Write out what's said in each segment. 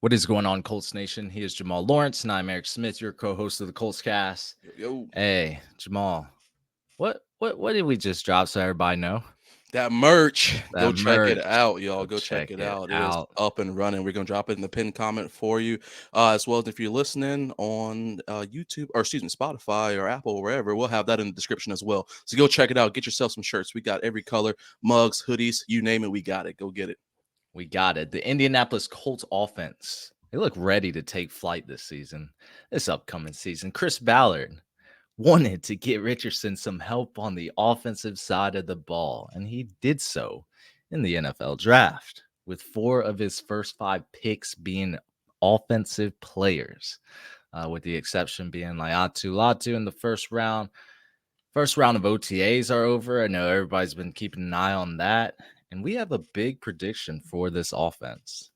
What is going on, Colts Nation? He is Jamal Lawrence, and I'm Eric Smith, your co-host of the Colts Cast. Yo, Hey, Jamal, what did we just drop so everybody know? that merch, go That check it merch. out, y'all. Go Go check check it it out. It is out. up and running. We're gonna drop it in the pinned comment for you, as well as if you're listening on YouTube or excuse me, Spotify or Apple or wherever. We'll have that in the description as well. So go check it out. Get yourself some shirts. We got every color, mugs, hoodies, you name it. We got it. Go get it. We got it. The Indianapolis Colts offense. They look ready to take flight this upcoming season. Chris Ballard wanted to get Richardson some help on the offensive side of the ball, and he did so in the NFL draft, with 4 of his first 5 picks being offensive players, with the exception being Laiatu Latu in the first round. First round of OTAs are over. I know everybody's been keeping an eye on that, and we have a big prediction for this offense.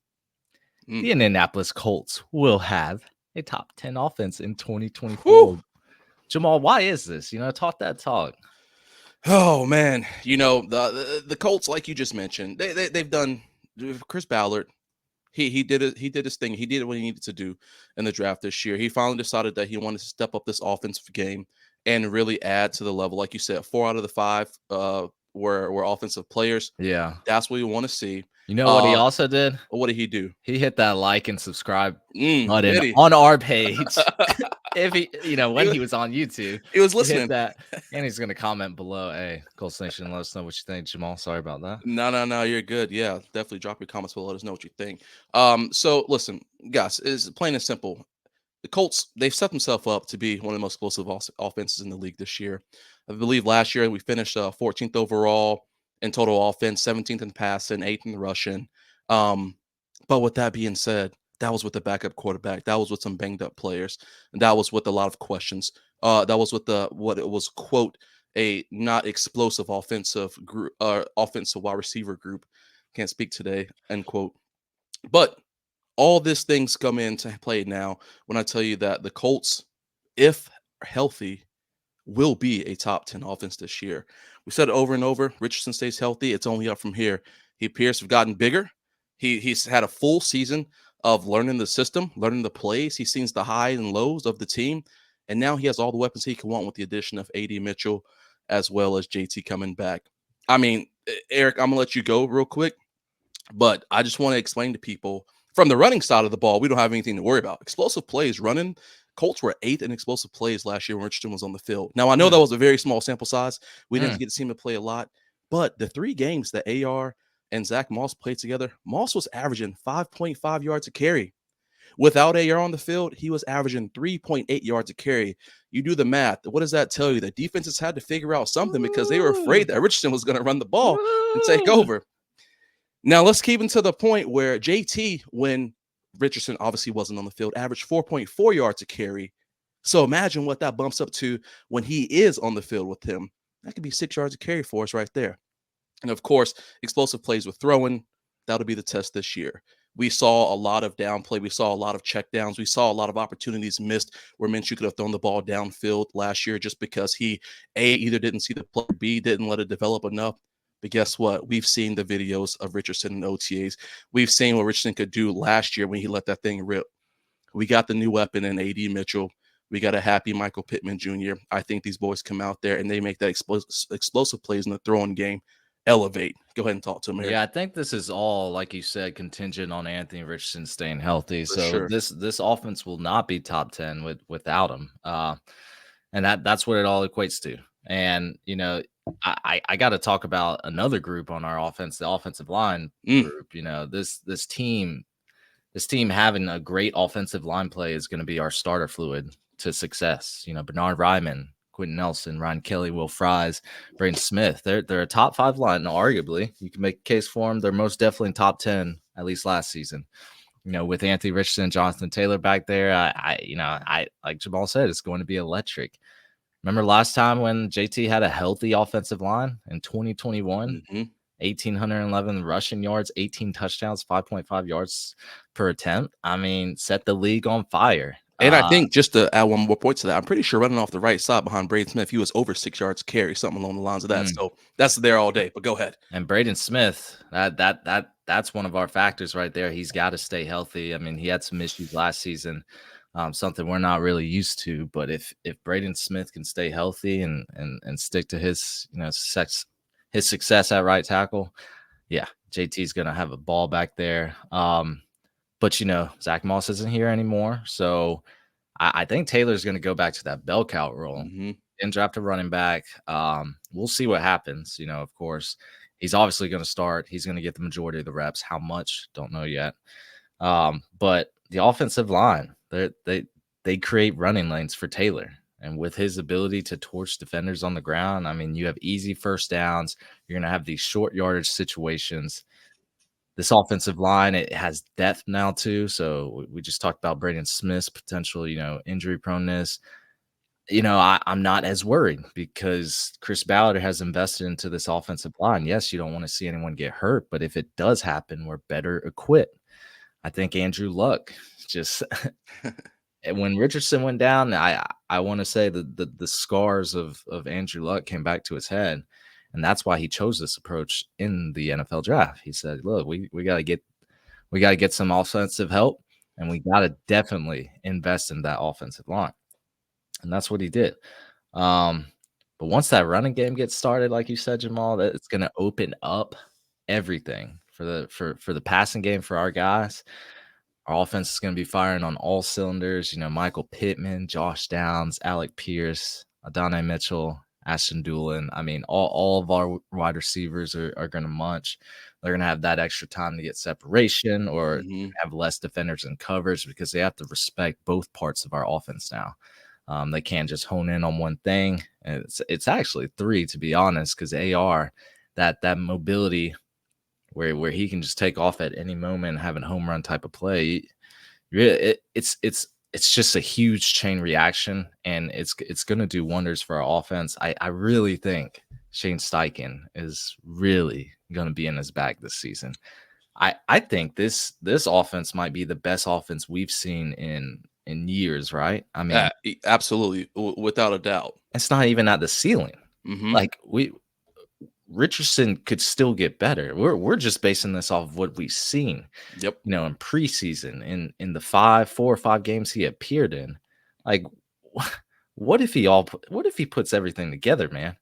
The Indianapolis Colts will have a top 10 offense in 2024. Whew. Jamal, why is this? Talk that talk. Oh man, the Colts, like you just mentioned, they've done. Chris Ballard, he did it. He did his thing. He did what he needed to do in the draft this year. He finally decided that he wanted to step up this offensive game and really add to the level. Like you said, 4 out of the 5 were offensive players. Yeah. That's what we want to see. You know what he also did? What did he do? He hit that like and subscribe button Did he? on our page. If he, when he was on YouTube, He was he listening. hit that, and he's gonna comment below. Hey, Colts Nation, let us know what you think, Jamal. Sorry about that. No, you're good. Yeah, definitely drop your comments below. Let us know what you think. So listen, guys, it's plain and simple. The Colts, they've set themselves up to be one of the most explosive offenses in the league this year. I believe last year we finished 14th overall in total offense, 17th in passing, 8th in rushing. But with that being said, that was with the backup quarterback. That was with some banged up players, and that was with a lot of questions. That was with what it was, quote, a not explosive offensive group, offensive wide receiver group. Can't speak today, end quote. But all these things come into play now when I tell you that the Colts, if healthy, will be a top 10 offense this year. We said it over and over. Richardson stays healthy. It's only up from here. He appears to have gotten bigger. He's had a full season of learning the system, learning the plays. He's seen the highs and lows of the team. And now he has all the weapons he can want with the addition of A.D. Mitchell as well as JT coming back. I mean, Eric, I'm going to let you go real quick. But I just want to explain to people from the running side of the ball, we don't have anything to worry about. Explosive plays running. Colts were 8th in explosive plays last year when Richardson was on the field. Now, I know that was a very small sample size. We didn't get to see him to play a lot. But the 3 games that AR and Zach Moss played together, Moss was averaging 5.5 yards a carry. Without AR on the field, he was averaging 3.8 yards a carry. You do the math. What does that tell you? The defenses had to figure out something because they were afraid that Richardson was going to run the ball and take over. Now, let's keep it to the point where JT, when Richardson obviously wasn't on the field, averaged 4.4 yards a carry. So imagine what that bumps up to when he is on the field with him. That could be 6 yards a carry for us right there. And, of course, explosive plays with throwing, that'll be the test this year. We saw a lot of downplay. We saw a lot of checkdowns. We saw a lot of opportunities missed where Minshew could have thrown the ball downfield last year just because he, A, either didn't see the play, B, didn't let it develop enough. But guess what? We've seen the videos of Richardson and OTAs. We've seen what Richardson could do last year when he let that thing rip. We got the new weapon in A.D. Mitchell. We got a happy Michael Pittman Jr. I think these boys come out there and they make that explosive plays in the throwing game elevate. Go ahead and talk to him, Eric. Yeah, I think this is all, like you said, contingent on Anthony Richardson staying healthy. So sure. this offense will not be top 10 without him. And that's what it all equates to. And, I got to talk about another group on our offense, the offensive line group. This team having a great offensive line play is going to be our starter fluid to success. Bernard Ryman, Quentin Nelson, Ryan Kelly, Will Fries, Braden Smith. They're a top 5 line, arguably. You can make a case for them. They're most definitely in top 10, at least last season. With Anthony Richardson and Jonathan Taylor back there, I like Jamal said, it's going to be electric. Remember last time when JT had a healthy offensive line in 2021? 1,811 rushing yards, 18 touchdowns, 5.5 yards per attempt. I mean, set the league on fire. And I think just to add one more point to that, I'm pretty sure running off the right side behind Braden Smith, he was over 6 yards carry, something along the lines of that. So that's there all day. But go ahead. And Braden Smith, that that's one of our factors right there. He's got to stay healthy. I mean, he had some issues last season, something we're not really used to. But if Braden Smith can stay healthy and stick to his his success at right tackle, yeah, JT's gonna have a ball back there. But Zach Moss isn't here anymore, so I think Taylor's going to go back to that bell cow role Hmm. and draft a running back. We'll see what happens. Of course, he's obviously going to start. He's going to get the majority of the reps. How much? Don't know yet. But the offensive line, they create running lanes for Taylor. And with his ability to torch defenders on the ground, I mean, you have easy first downs. You're going to have these short yardage situations. This offensive line, it has depth now too. So we just talked about Braden Smith's potential, injury proneness. I'm not as worried because Chris Ballard has invested into this offensive line. Yes, you don't want to see anyone get hurt, but if it does happen, we're better equipped. I think Andrew Luck just and when Richardson went down, I want to say the scars of Andrew Luck came back to his head, and that's why he chose this approach in the NFL draft. He said, "Look, we got to get some offensive help, and we got to definitely invest in that offensive line." And that's what he did. Um, but once that running game gets started, like you said, Jamal, that it's going to open up everything for the passing game for our guys. Our offense is going to be firing on all cylinders. Michael Pittman, Josh Downs, Alec Pierce, Adonai Mitchell, Ashton Doolin. I mean, all of our wide receivers are going to munch. They're going to have that extra time to get separation or Hmm. have less defenders in coverage because they have to respect both parts of our offense now. They can't just hone in on one thing. And it's actually three, to be honest, because AR, that mobility where he can just take off at any moment and have a home run type of play. It's just a huge chain reaction, and it's going to do wonders for our offense. I really think Shane Steichen is really going to be in his bag this season. I think this offense might be the best offense we've seen in years, right? I mean, Absolutely, without a doubt. it's not even at the ceiling. Hmm. Like Richardson could still get better. We're just basing this off of what we've seen, Yep. in preseason, in the 4 or 5 games he appeared in. Like, what if he puts everything together, man?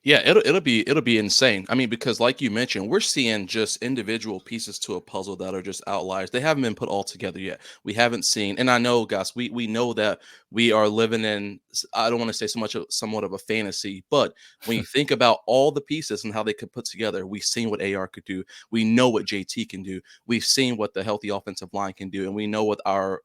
Yeah, it'll be insane. I mean, because like you mentioned, we're seeing just individual pieces to a puzzle that are just outliers. They haven't been put all together yet. We haven't seen, and I know, guys, we know that we are living in. I don't want to say so much, somewhat of a fantasy, but when you think about all the pieces and how they could put together, we've seen what AR could do. We know what JT can do. We've seen what the healthy offensive line can do, and we know what our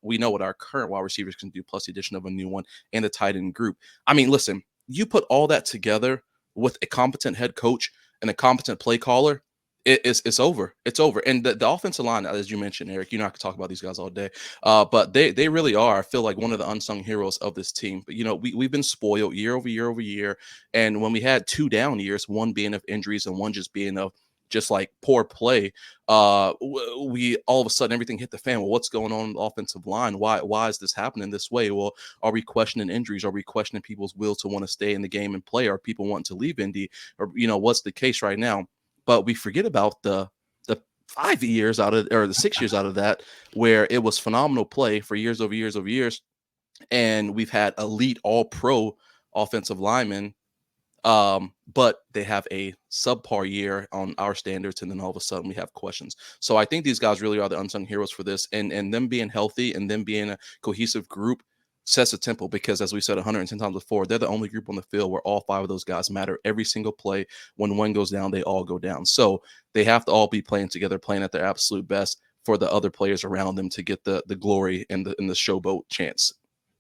current wide receivers can do, plus the addition of a new one and the tight end group. I mean, listen, you put all that together with a competent head coach and a competent play caller, it's over. It's over. And the offensive line, as you mentioned, Eric, I could talk about these guys all day. But they really are, I feel like, one of the unsung heroes of this team. But we've been spoiled year over year over year. And when we had 2 down years, one being of injuries and one just being of just like poor play, we all of a sudden everything hit the fan. Well, what's going on in the offensive line? Why is this happening this way? Well, are we questioning injuries? Are we questioning people's will to want to stay in the game and play? Are people wanting to leave Indy? Or what's the case right now? But we forget about the 5 years out of, or the 6 years out of that, where it was phenomenal play for years over years over years, and we've had elite all pro offensive linemen, but they have a subpar year on our standards, and then all of a sudden we have questions. So I think these guys really are the unsung heroes for this, and them being healthy and them being a cohesive group sets a tempo, because as we said 110 times before, they're the only group on the field where all 5 of those guys matter every single play. When one goes down, they all go down. So they have to all be playing together, playing at their absolute best for the other players around them to get the glory and the showboat chance.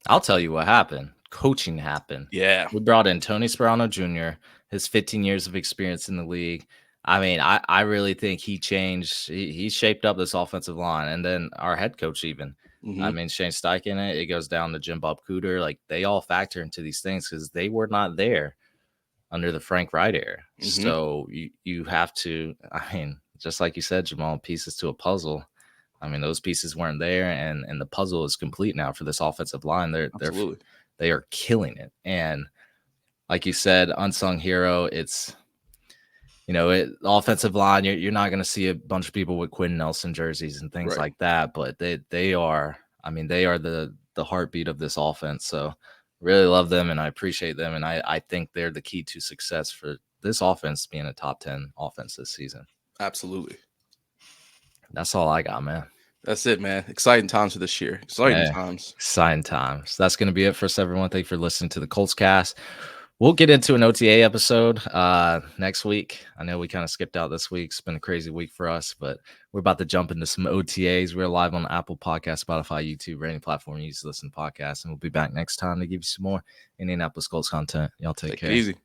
I'll tell you what happened. Coaching happened. Yeah. We brought in Tony Sperano Jr., his 15 years of experience in the league. I mean, I really think he changed. He shaped up this offensive line, and then our head coach even. I Hmm. mean, Shane Steichen. It goes down to Jim Bob Cooter. Like, they all factor into these things because they were not there under the Frank Wright era. Hmm. So you have to. I mean, just like you said, Jamal, pieces to a puzzle. I mean, those pieces weren't there, and the puzzle is complete now for this offensive line. Absolutely. They are killing it, and like you said, unsung hero. the offensive line, you're not going to see a bunch of people with Quinn Nelson jerseys and things Right. like that, but they are, I mean, they are the heartbeat of this offense. So really love them and I appreciate them. And I think they're the key to success for this offense being a top 10 offense this season. Absolutely. That's all I got, man. That's it, man. Exciting times for this year. Exciting Yeah, times. exciting times. That's going to be it for us, everyone. Thank you for listening to the Colts cast. We'll get into an OTA episode next week. I know we kind of skipped out this week. It's been a crazy week for us, but we're about to jump into some OTAs. We're live on Apple Podcast, Spotify, YouTube, or any platform you use to listen to podcasts. And we'll be back next time to give you some more Indianapolis Colts content. Y'all take care. Easy.